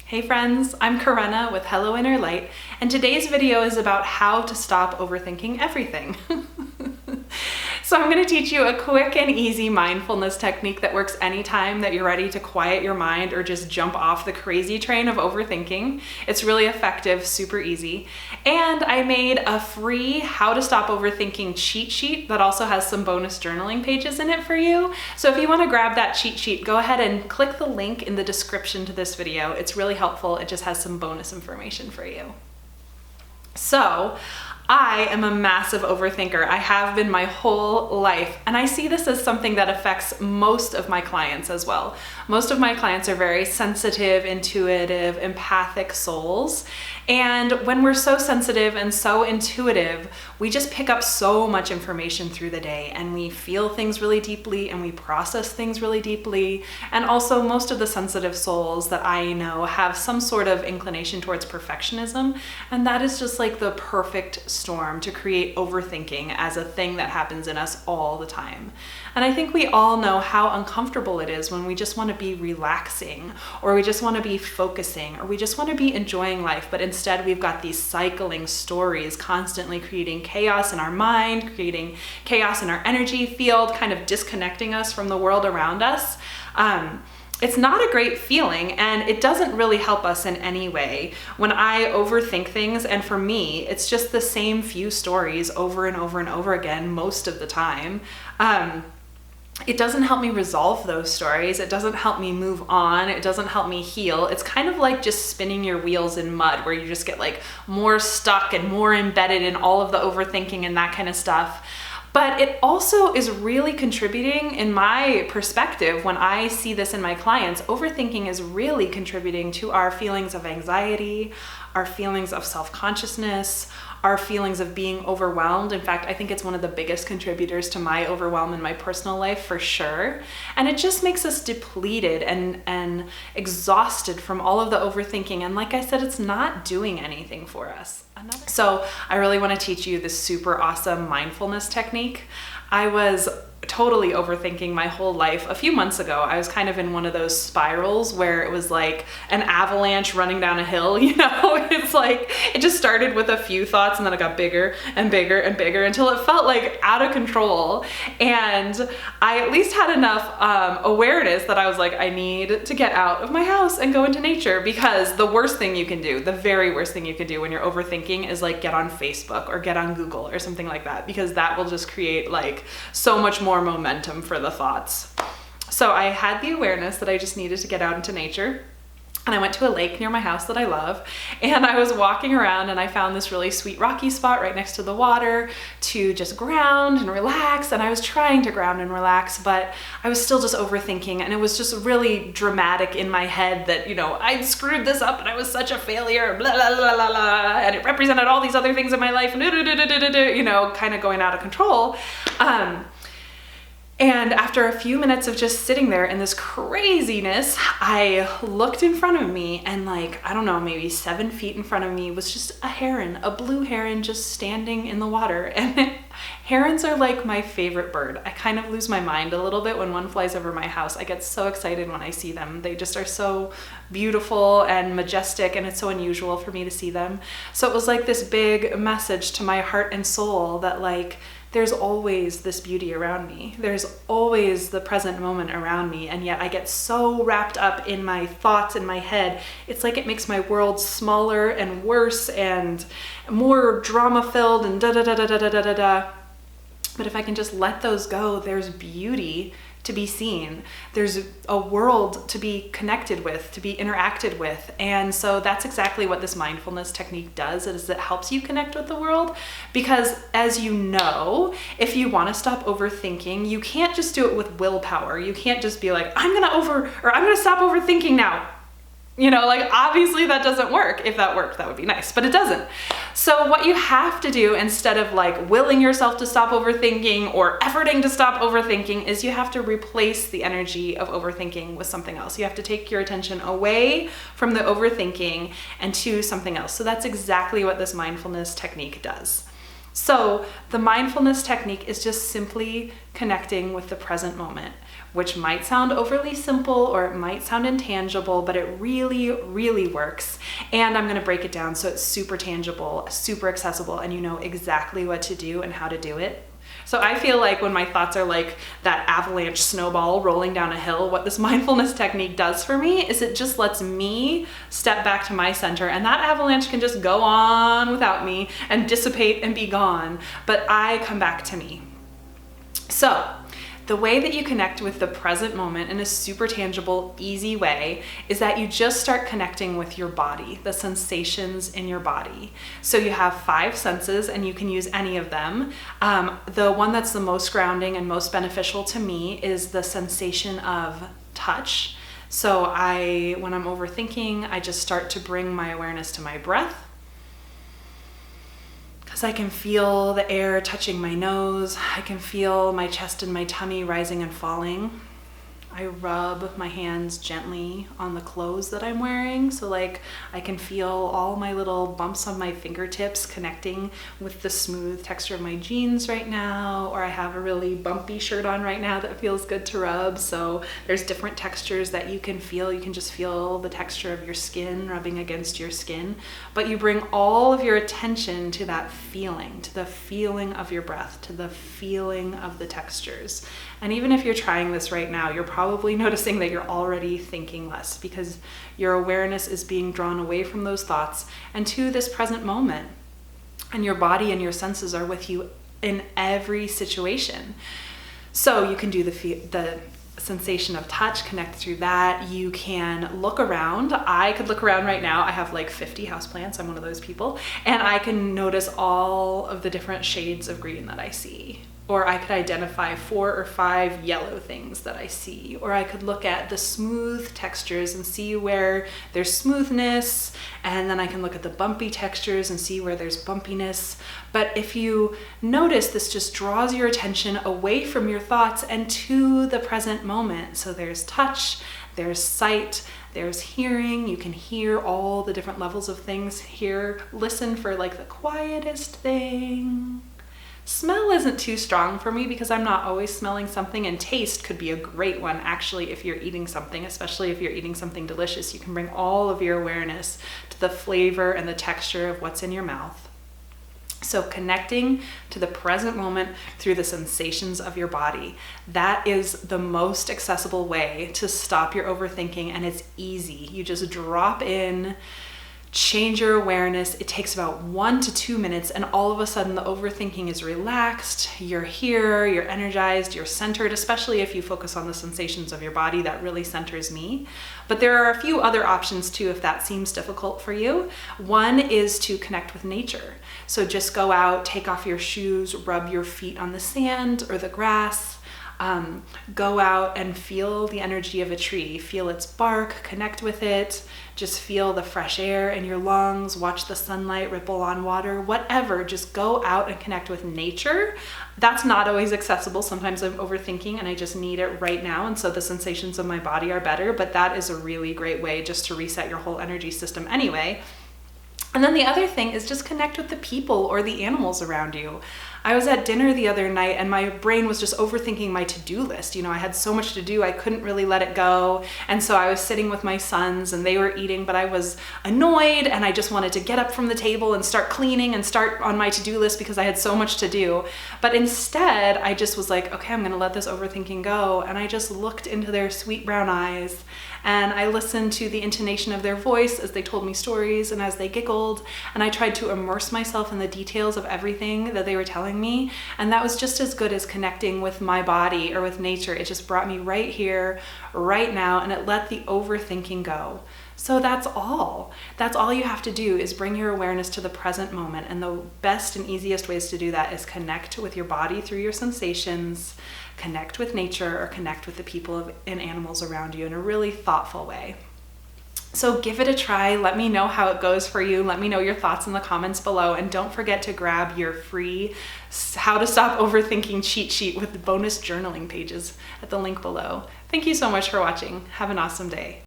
Hey friends, I'm Karenna with Hello Inner Light, and today's video is about how to stop overthinking everything. So I'm going to teach you a quick and easy mindfulness technique that works anytime that you're ready to quiet your mind or just jump off the crazy train of overthinking. It's really effective, super easy. And I made a free How to Stop Overthinking cheat sheet that also has some bonus journaling pages in it for you. So if you want to grab that cheat sheet, go ahead and click the link in the description to this video. It's really helpful. It just has some bonus information for you. So, I am a massive overthinker. I have been my whole life, and I see this as something that affects most of my clients as well. Most of my clients are very sensitive, intuitive, empathic souls, and when we're so sensitive and so intuitive, we just pick up so much information through the day, and we feel things really deeply, and we process things really deeply. And also, most of the sensitive souls that I know have some sort of inclination towards perfectionism, and that is just like the perfect storm to create overthinking as a thing that happens in us all the time. And I think we all know how uncomfortable it is when we just want to be relaxing, or we just want to be focusing, or we just want to be enjoying life, but instead we've got these cycling stories constantly creating chaos in our mind, creating chaos in our energy field, kind of disconnecting us from the world around us. It's not a great feeling, and it doesn't really help us in any way when I overthink things. And for me, it's just the same few stories over and over and over again most of the time. It doesn't help me resolve those stories. It doesn't help me move on. It doesn't help me heal. It's kind of like just spinning your wheels in mud, where you just get like more stuck and more embedded in all of the overthinking and that kind of stuff. But it also is really contributing, in my perspective, when I see this in my clients, overthinking is really contributing to our feelings of anxiety, our feelings of self-consciousness, our feelings of being overwhelmed. In fact, I think it's one of the biggest contributors to my overwhelm in my personal life for sure. And it just makes us depleted and exhausted from all of the overthinking. And like I said, it's not doing anything for us. So I really want to teach you this super awesome mindfulness technique. I was totally overthinking my whole life. A few months ago, I was kind of in one of those spirals where it was like an avalanche running down a hill, you know? It's like, it just started with a few thoughts and then it got bigger and bigger and bigger until it felt like out of control. And I at least had enough awareness that I was like, I need to get out of my house and go into nature, because the worst thing you can do, the very worst thing you can do when you're overthinking is like get on Facebook or get on Google or something like that, because that will just create like so much more momentum for the thoughts. So I had the awareness that I just needed to get out into nature, and I went to a lake near my house that I love, and I was walking around and I found this really sweet rocky spot right next to the water to just ground and relax. And I was trying to ground and relax, but I was still just overthinking, and it was just really dramatic in my head that, you know, I'd screwed this up and I was such a failure, blah, blah, blah, blah, blah, and it represented all these other things in my life, you know, kind of going out of control. And after a few minutes of just sitting there in this craziness, I looked in front of me, and like, I don't know, maybe 7 feet in front of me was just a heron, a blue heron, just standing in the water. And herons are like my favorite bird. I kind of lose my mind a little bit when one flies over my house. I get so excited when I see them. They just are so beautiful and majestic, and it's so unusual for me to see them. So it was like this big message to my heart and soul that like, there's always this beauty around me. There's always the present moment around me. And yet I get so wrapped up in my thoughts in my head. It's like it makes my world smaller and worse and more drama filled and da da da da da da da da. But if I can just let those go, there's beauty to be seen. There's a world to be connected with, to be interacted with. And so that's exactly what this mindfulness technique does, is it helps you connect with the world. Because as you know, if you want to stop overthinking, you can't just do it with willpower. You can't just be like, I'm gonna stop overthinking now. You know, like obviously that doesn't work. If that worked, that would be nice, but it doesn't. So what you have to do, instead of like willing yourself to stop overthinking or efforting to stop overthinking, is you have to replace the energy of overthinking with something else. You have to take your attention away from the overthinking and to something else. So that's exactly what this mindfulness technique does. So the mindfulness technique is just simply connecting with the present moment. which might sound overly simple or it might sound intangible, but it really, really works. And I'm gonna break it down so it's super tangible, super accessible, and you know exactly what to do and how to do it. So I feel like when my thoughts are like that avalanche snowball rolling down a hill, what this mindfulness technique does for me is it just lets me step back to my center, and that avalanche can just go on without me and dissipate and be gone, but I come back to me. So the way that you connect with the present moment in a super tangible, easy way is that you just start connecting with your body, the sensations in your body. So you have 5 senses and you can use any of them. The one that's the most grounding and most beneficial to me is the sensation of touch. So when I'm overthinking, I just start to bring my awareness to my breath. Because I can feel the air touching my nose. I can feel my chest and my tummy rising and falling. I rub my hands gently on the clothes that I'm wearing. So like I can feel all my little bumps on my fingertips connecting with the smooth texture of my jeans right now. Or I have a really bumpy shirt on right now that feels good to rub. So there's different textures that you can feel. You can just feel the texture of your skin rubbing against your skin. But you bring all of your attention to that feeling, to the feeling of your breath, to the feeling of the textures. And even if you're trying this right now, you're probably noticing that you're already thinking less because your awareness is being drawn away from those thoughts and to this present moment. And your body and your senses are with you in every situation. So you can do the sensation of touch, connect through that. You can look around. I could look around right now. I have like 50 houseplants. I'm one of those people. And I can notice all of the different shades of green that I see. Or I could identify 4 or 5 yellow things that I see. Or I could look at the smooth textures and see where there's smoothness. And then I can look at the bumpy textures and see where there's bumpiness. But if you notice, this just draws your attention away from your thoughts and to the present moment. So there's touch, there's sight, there's hearing. You can hear all the different levels of things here. Listen for like the quietest thing. Smell isn't too strong for me because I'm not always smelling something, and taste could be a great one actually if you're eating something, especially if you're eating something delicious. You can bring all of your awareness to the flavor and the texture of what's in your mouth. So connecting to the present moment through the sensations of your body, that is the most accessible way to stop your overthinking, and it's easy. You just drop in, change your awareness. It takes about 1 to 2 minutes, and all of a sudden the overthinking is relaxed. You're here, you're energized, you're centered, especially if you focus on the sensations of your body. That really centers me. But there are a few other options too if that seems difficult for you. One is to connect with nature. So just go out, take off your shoes, rub your feet on the sand or the grass. Go out and feel the energy of a tree, feel its bark, connect with it, just feel the fresh air in your lungs, watch the sunlight ripple on water, whatever, just go out and connect with nature. That's not always accessible. Sometimes I'm overthinking and I just need it right now, and so the sensations of my body are better, but that is a really great way just to reset your whole energy system anyway. And then the other thing is just connect with the people or the animals around you. I was at dinner the other night and my brain was just overthinking my to-do list. You know, I had so much to do, I couldn't really let it go. And so I was sitting with my sons and they were eating, but I was annoyed and I just wanted to get up from the table and start cleaning and start on my to-do list because I had so much to do. But instead, I just was like, okay, I'm gonna let this overthinking go. And I just looked into their sweet brown eyes and I listened to the intonation of their voice as they told me stories and as they giggled. And I tried to immerse myself in the details of everything that they were telling me. And that was just as good as connecting with my body or with nature. It just brought me right here, right now, and it let the overthinking go. So that's all. That's all you have to do is bring your awareness to the present moment. And the best and easiest ways to do that is connect with your body through your sensations, connect with nature, or connect with the people and animals around you in a really thoughtful way. So give it a try. Let me know how it goes for you. Let me know your thoughts in the comments below. And don't forget to grab your free How to Stop Overthinking cheat sheet with the bonus journaling pages at the link below. Thank you so much for watching. Have an awesome day.